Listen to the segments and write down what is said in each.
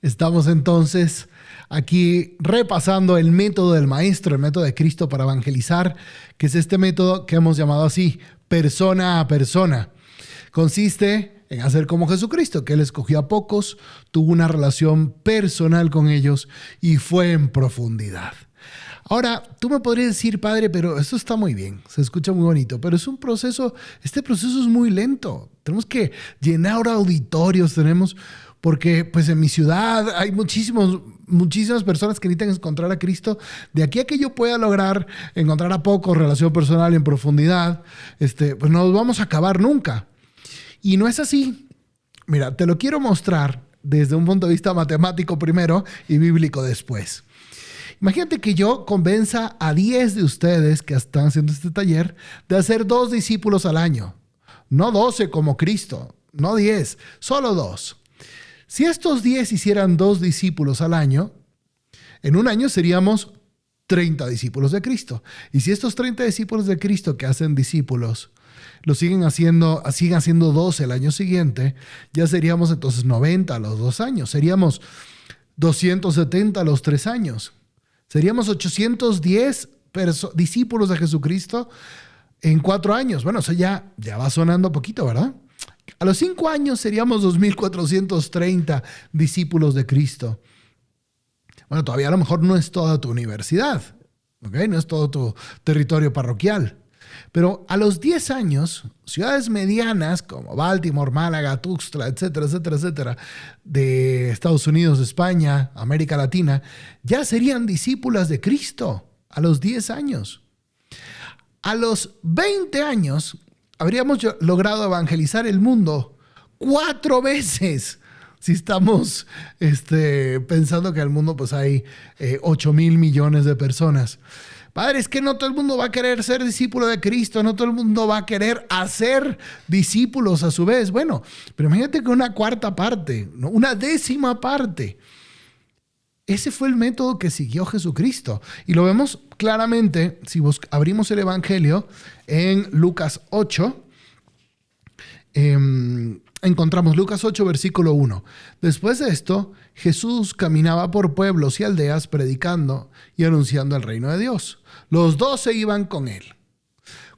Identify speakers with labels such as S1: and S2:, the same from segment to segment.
S1: Estamos entonces aquí repasando el método del Maestro, el método de Cristo para evangelizar, que es este método que hemos llamado así, persona a persona. Consiste en hacer como Jesucristo, que Él escogió a pocos, tuvo una relación personal con ellos y fue en profundidad. Ahora, tú me podrías decir, padre, pero esto está muy bien, se escucha muy bonito, pero es un proceso, este proceso es muy lento. Tenemos que llenar auditorios, porque pues en mi ciudad hay muchísimas personas que necesitan encontrar a Cristo. De aquí a que yo pueda lograr encontrar a pocos, relación personal en profundidad, pues no nos vamos a acabar nunca. Y no es así. Mira, te lo quiero mostrar desde un punto de vista matemático primero y bíblico después. Imagínate que yo convenza a 10 de ustedes que están haciendo este taller de hacer 2 discípulos al año. No 12 como Cristo, no 10, solo 2. Si estos 10 hicieran 2 discípulos al año, en un año seríamos 30 discípulos de Cristo. Y si estos 30 discípulos de Cristo que hacen discípulos siguen haciendo 12 el año siguiente, ya seríamos entonces 90 a los 2 años. Seríamos 270 a los 3 años. Seríamos 810 discípulos de Jesucristo en 4 años. Bueno, eso ya va sonando poquito, ¿verdad? A los 5 años seríamos 2,430 discípulos de Cristo. Bueno, todavía a lo mejor no es toda tu universidad, ¿ok? No es todo tu territorio parroquial. Pero a los 10 años, ciudades medianas como Baltimore, Málaga, Tuxtla, etcétera, de Estados Unidos, España, América Latina, ya serían discípulas de Cristo a los 10 años. A los 20 años, habríamos logrado evangelizar el mundo 4 veces. Si estamos pensando que en el mundo pues hay 8,000 millones de personas. Padre, es que no todo el mundo va a querer ser discípulo de Cristo, no todo el mundo va a querer hacer discípulos a su vez. Bueno, pero imagínate que una cuarta parte, ¿no? Una décima parte. Ese fue el método que siguió Jesucristo. Y lo vemos claramente si abrimos el Evangelio en Lucas 8. Encontramos Lucas 8, versículo 1. Después de esto, Jesús caminaba por pueblos y aldeas predicando y anunciando el reino de Dios. Los 12 iban con él.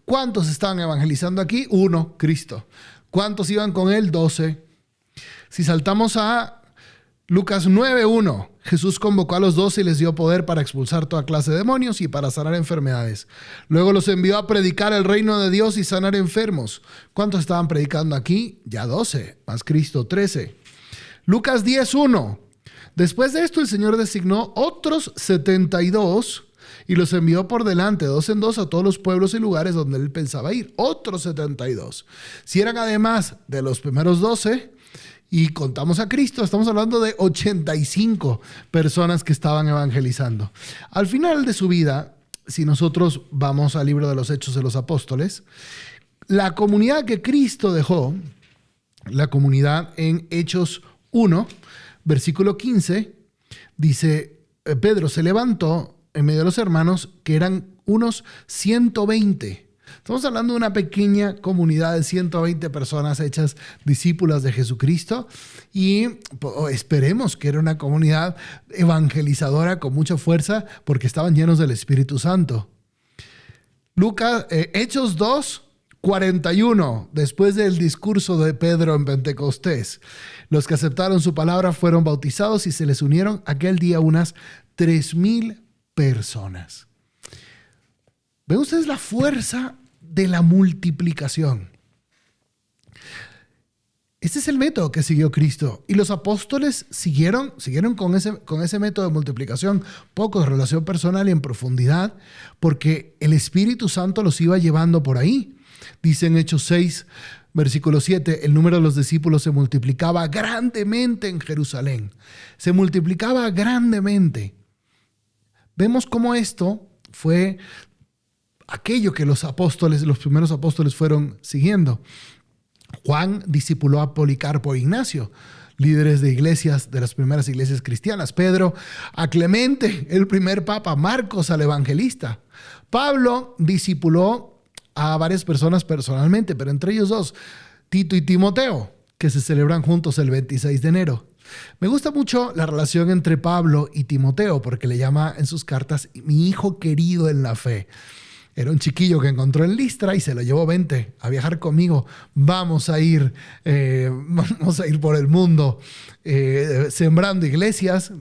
S1: ¿Cuántos estaban evangelizando aquí? 1, Cristo. ¿Cuántos iban con él? 12. Si saltamos a Lucas 9:1, Jesús convocó a los 12 y les dio poder para expulsar toda clase de demonios y para sanar enfermedades. Luego los envió a predicar el reino de Dios y sanar enfermos. ¿Cuántos estaban predicando aquí? Ya 12, más Cristo 13. Lucas 10:1. Después de esto el Señor designó otros 72 y los envió por delante, 2 en 2, a todos los pueblos y lugares donde él pensaba ir. Otros 72. Si eran además de los primeros 12... y contamos a Cristo, estamos hablando de 85 personas que estaban evangelizando. Al final de su vida, si nosotros vamos al libro de los Hechos de los Apóstoles, la comunidad que Cristo dejó, la comunidad en Hechos 1, versículo 15, dice, Pedro se levantó en medio de los hermanos, que eran unos 120. Estamos hablando de una pequeña comunidad de 120 personas hechas discípulas de Jesucristo y esperemos que era una comunidad evangelizadora con mucha fuerza porque estaban llenos del Espíritu Santo. Hechos 2:41, después del discurso de Pedro en Pentecostés. Los que aceptaron su palabra fueron bautizados y se les unieron aquel día unas 3,000 personas. ¿Ven ustedes la fuerza de la multiplicación? Este es el método que siguió Cristo. Y los apóstoles siguieron con ese método de multiplicación, pocos, relación personal y en profundidad, porque el Espíritu Santo los iba llevando por ahí. Dice en Hechos 6, versículo 7, el número de los discípulos se multiplicaba grandemente en Jerusalén. Se multiplicaba grandemente. Vemos cómo esto fue aquello que los primeros apóstoles fueron siguiendo. Juan discipuló a Policarpo e Ignacio, líderes de iglesias, de las primeras iglesias cristianas. Pedro a Clemente, el primer papa. Marcos al evangelista. Pablo discipuló a varias personas personalmente, pero entre ellos 2, Tito y Timoteo, que se celebran juntos el 26 de enero. Me gusta mucho la relación entre Pablo y Timoteo porque le llama en sus cartas mi hijo querido en la fe. Era un chiquillo que encontró en Listra y se lo llevó, vente a viajar conmigo, vamos a ir por el mundo sembrando iglesias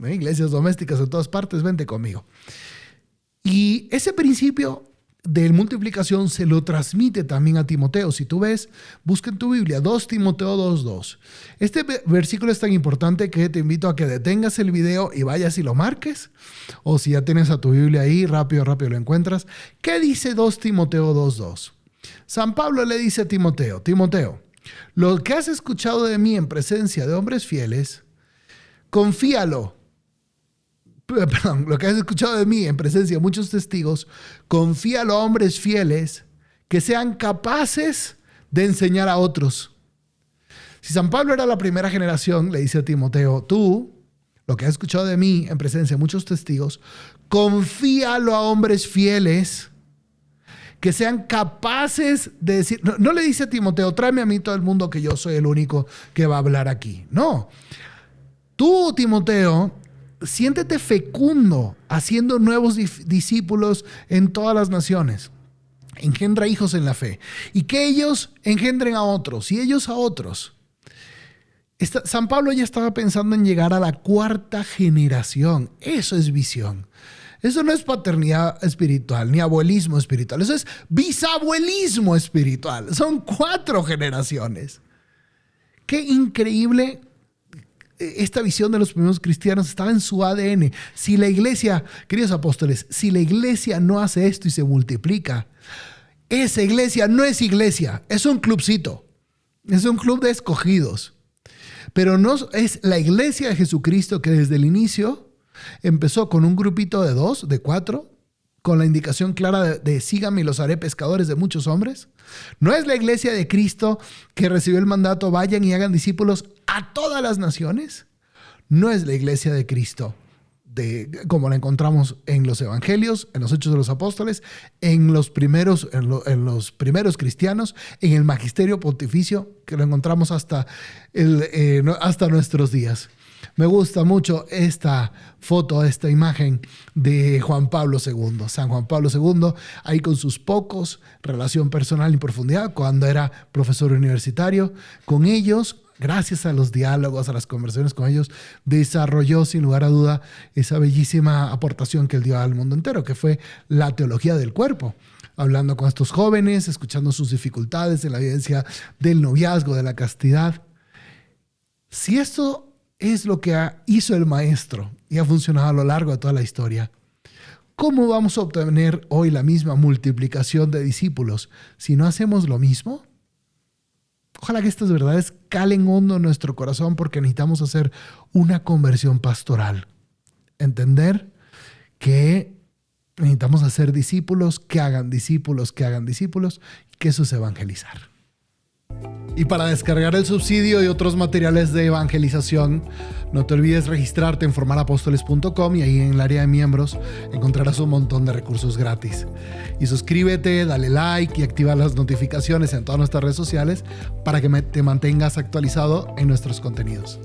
S1: domésticas en todas partes, vente conmigo. Y ese principio de multiplicación se lo transmite también a Timoteo. Si tú ves, busca en tu Biblia 2 Timoteo 2:2. Este versículo es tan importante que te invito a que detengas el video y vayas y lo marques. O si ya tienes a tu Biblia ahí, rápido lo encuentras. ¿Qué dice 2 Timoteo 2:2? San Pablo le dice a Timoteo, Timoteo, lo que has escuchado de mí en presencia de hombres fieles, confíalo. Perdón, lo que has escuchado de mí en presencia de muchos testigos, confíalo a hombres fieles que sean capaces de enseñar a otros. Si San Pablo era la primera generación, le dice a Timoteo, tú, lo que has escuchado de mí en presencia de muchos testigos, confíalo a hombres fieles que sean capaces de decir, no le dice a Timoteo, tráeme a mí todo el mundo que yo soy el único que va a hablar aquí. No, tú, Timoteo, siéntete fecundo haciendo nuevos discípulos en todas las naciones. Engendra hijos en la fe y que ellos engendren a otros y ellos a otros. San Pablo ya estaba pensando en llegar a la 4ª generación. Eso es visión. Eso no es paternidad espiritual ni abuelismo espiritual. Eso es bisabuelismo espiritual. Son 4 generaciones. Qué increíble. Esta visión de los primeros cristianos estaba en su ADN. Si la iglesia, queridos apóstoles, si la iglesia no hace esto y se multiplica, esa iglesia no es iglesia, es un clubcito, es un club de escogidos. Pero no es la iglesia de Jesucristo que desde el inicio empezó con un grupito de 2, de 4, con la indicación clara de síganme y los haré pescadores de muchos hombres. No es la iglesia de Cristo que recibió el mandato, vayan y hagan discípulos a todas las naciones. No es la iglesia de Cristo como la encontramos en los evangelios, en los hechos de los apóstoles, en los primeros cristianos, en el magisterio pontificio, que lo encontramos hasta nuestros días. Me gusta mucho esta foto, esta imagen de Juan Pablo II, San Juan Pablo II, ahí con sus pocos, relación personal y profundidad, cuando era profesor universitario. Con ellos, gracias a los diálogos, a las conversaciones con ellos, desarrolló sin lugar a duda esa bellísima aportación que él dio al mundo entero, que fue la teología del cuerpo. Hablando con estos jóvenes, escuchando sus dificultades en la vivencia del noviazgo, de la castidad. Si esto es lo que hizo el maestro y ha funcionado a lo largo de toda la historia, ¿cómo vamos a obtener hoy la misma multiplicación de discípulos si no hacemos lo mismo? Ojalá que estas verdades calen hondo en nuestro corazón porque necesitamos hacer una conversión pastoral. Entender que necesitamos hacer discípulos, que hagan discípulos, que eso es evangelizar. Y para descargar el subsidio y otros materiales de evangelización, no te olvides registrarte en formarapóstoles.com y ahí en el área de miembros encontrarás un montón de recursos gratis. Y suscríbete, dale like y activa las notificaciones en todas nuestras redes sociales para que te mantengas actualizado en nuestros contenidos.